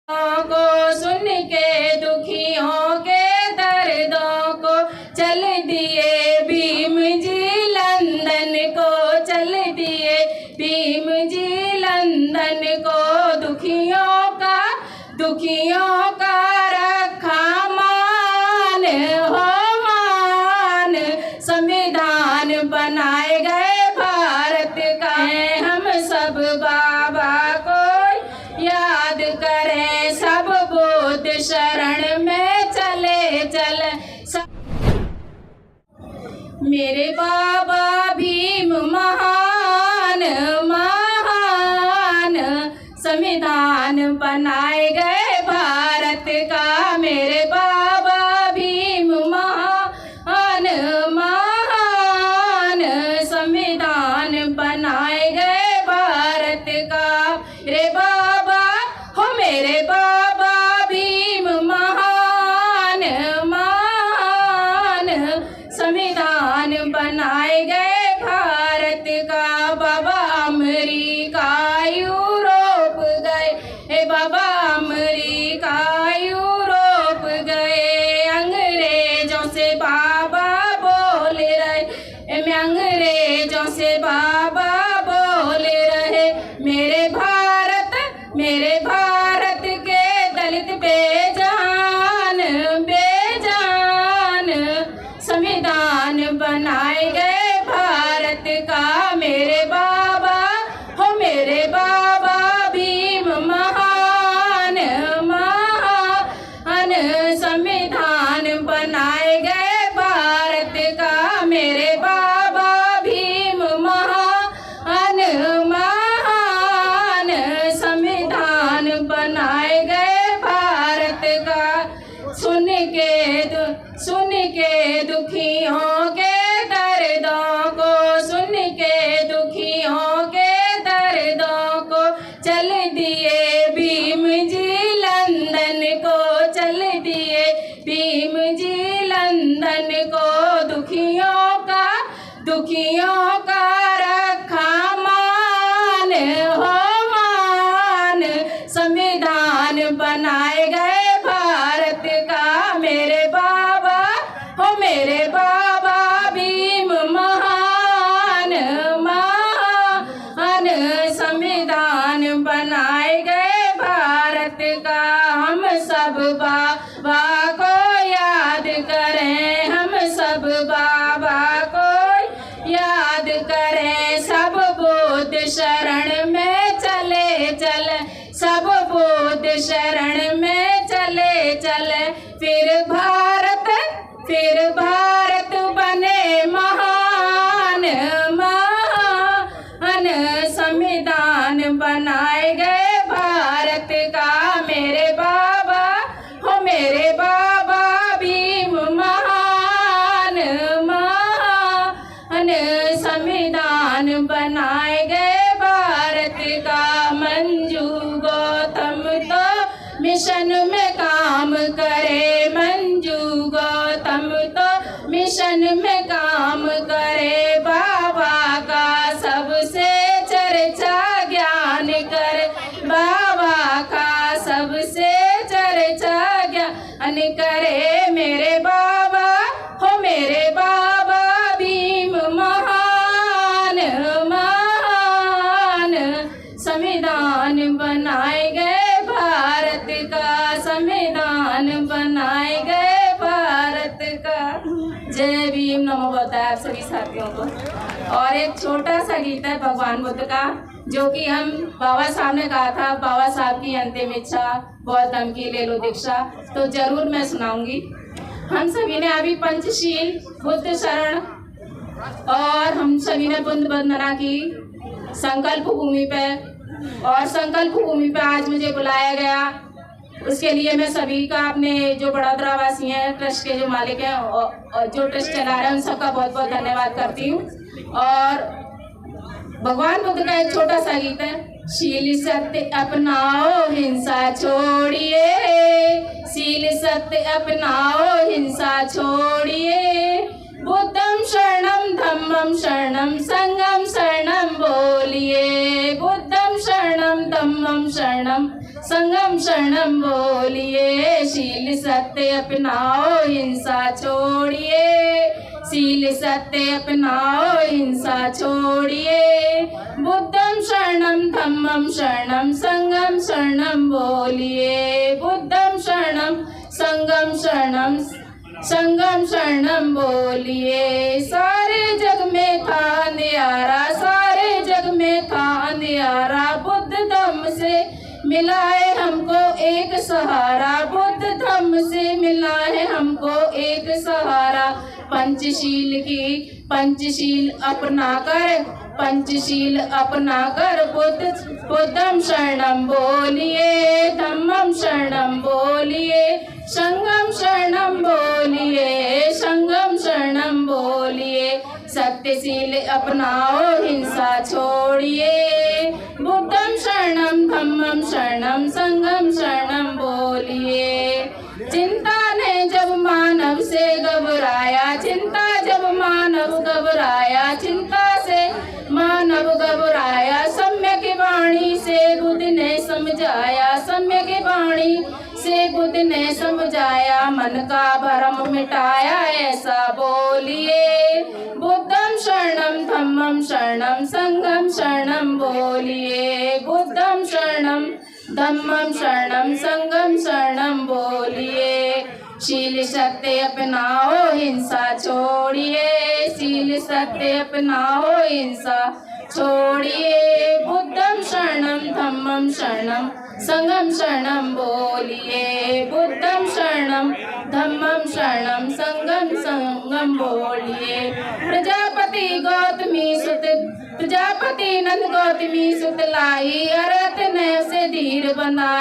को सुन के दुखियों के दर्दों को चल दिए भीम जी लंदन को, चल दिए भीम जी लंदन को। दुखियों का रखा मान हो मान, संविधान बनाए गए भारत का। हम सब बाबा को याद करें, सब बुद्ध शरण में चले चल। मेरे बाबा भीम महान महान, संविधान बनाए गए भारत का। मेरे बाबा भीम महान महान, संविधान बनाए गए भारत का। रे बाबा हो मेरे बाबा भीम महान महान, संविधान बनाए गए भारत का। बाबा अमेरिका यूरोप गए, हे बाबा अमेरिका यूरोप गए। अंग्रेजों से बाबा बोल रहे, मैं अंग्रेजों से बाबा बोल रहे। मेरे भारत के दलित बेजान बेजान, संविधान बनाए गए भारत का। मेरे बाबा हो मेरे बाबा भीम महान महान, संविधान बनाए गए भारत का। मेरे बाबा भीम महान महान, संविधान बनाए गए भारत का। सुन के दुखियों के दर्दों को, सुन के दुखियों के दर्दों को चल दिए भीम जी लंदन को, चल दिए भीम जी लंदन को। दुखियों का रखा मान हो मान, संविधान बनाए गए भारत का। मेरे बाबा हो मेरे बाबा भीम महान महान, संविधान बनाए गए भारत का। हम सब बाबा को याद करें, हम सब बाबा को याद करें। सब बुद्ध शरण में चले चल, सब बुद्ध शरण में चले चल। फिर भारत बने महान महान, संविधान बनाए गए भारत का। मेरे बाबा हो मेरे बाबा भीम महान महान, संविधान बनाए गए भारत का। मंजू गौतम तो मिशन में काम करे, मंजू गौतम तो मिशन में काम करे। बाबा का सबसे चर्चा ज्ञान करे, बाबा का सबसे चर्चा ज्ञान करे। मेरे बाबा हो मेरे बाबा भीम महान महान, संविधान बनाए गए भारत का, संविधान बनाए गए भारत का। जय भीम, नमो बुद्धाय आप सभी साथियों को। और एक छोटा सा गीत है भगवान बुद्ध का, जो कि हम बाबा साहब ने कहा था, बाबा साहब की अंतिम इच्छा बहुत दम की ले लो दीक्षा, तो जरूर मैं सुनाऊंगी। हम सभी ने अभी पंचशील बुद्ध शरण और हम सभी ने बुद्ध वंदना की संकल्प भूमि पे, और संकल्प भूमि पे आज मुझे बुलाया गया। उसके लिए मैं सभी का, अपने जो बड़ौदा वासी हैं, ट्रस्ट के जो मालिक हैं और जो ट्रस्ट चला रहे हैं, उन सबका बहुत बहुत धन्यवाद करती हूँ। और भगवान बुद्ध का एक छोटा सा गीत है। शील सत्य अपनाओ हिंसा छोड़िए, शील सत्य अपनाओ हिंसा छोड़िए। बुद्धम शरणम धम्मम शरणम संगम शरणम बोलिए, बुद्धम शरणम धम्मम शरणम संगम शरणम बोलिए। शील सत्य अपनाओ हिंसा छोड़िए, शील सत्य अपनाओ हिंसा छोड़िए। बुद्धम शरणम धम्मम शरणम संगम शरणम बोलिए। बुद्धम शरणम संगम शरणम संगम शरणम बोलिए। सारे जग में था अंधियारा, सारे जग में था अंधियारा, बुद्ध धम्म से मिला है हमको एक सहारा, बुद्ध धम्म से मिला है हमको एक सहारा। पंचशील की पंचशील अपना कर, पंचशील अपना कर बुद्धम शरणम बोलिए। धम्मम शरणम बोलिए, संगम शरणम बोलिए, संगम शरणम बोलिए। सत्यशील अपनाओ हिंसा छोड़िए। बुद्धम शरणम धम्मम शरणम संगम शरणम बोलिए। चिंता ने जब मानव से घबराया, चिंता जब मानव घबराया, चिंता से मानव घबराया, सम्यक वाणी से बुद्ध ने समझाया, सम्यक वाणी से बुद्ध ने समझाया। मन का भ्रम मिटाया ऐसा बोलिए। बुद्धम शरणम धम्मम शरणम संगम शरणम बोलिए। बुद्धम शरणम धम्मम शरणम संगम शरणम बोलिए। शील सत्य अपनाओ हिंसा छोड़िए, शील सत्य अपनाओ हिंसा छोड़िए। बुद्धम शरणम धम्मम शरणम संगम शरणम बोलिए। बुद्धम शरणम धम्मम शरणम संगम संगम बोलिए। प्रजापति गौतमी सुत, प्रजापति नंद गौतमी सुत लाई, अरत ने उसे धीर बनाई।